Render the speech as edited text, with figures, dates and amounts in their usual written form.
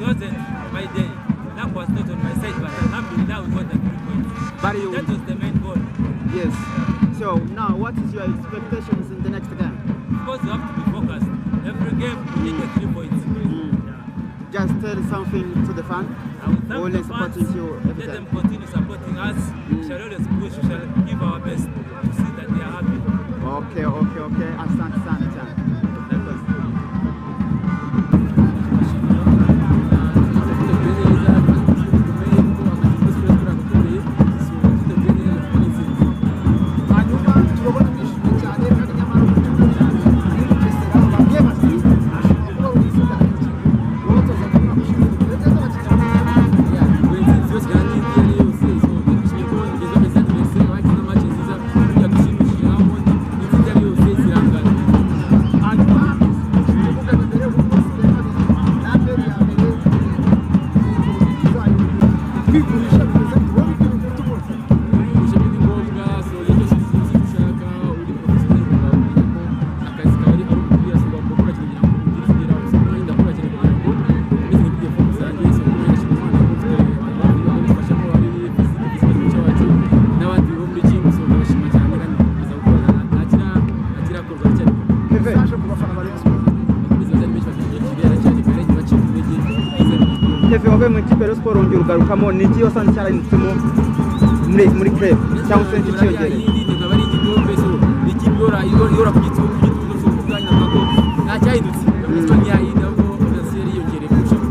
wasn't my day. Luck was not on my side, but alhamdulillah we got the 3 points. That was the main goal. Yes. So now, what is your expectations in the next game? Of course, you have to be focused. Every game we need the 3 points. Just tell something to the fans. Always supporting you every Let time. them continue supporting us. We shall always push. We shall give our best to see that they are happy. Okay. Asante sana sana. Kevin mu ikipe ya Sport ongera ugarukamo ni iki wasanze cyarahindutseho muri club cyangwa se cyiyongere yora ku gitugu cy'ubwanya ntabwo nta cyahindutse ni yayindi ahubwo yari yiyongereye kurushaho.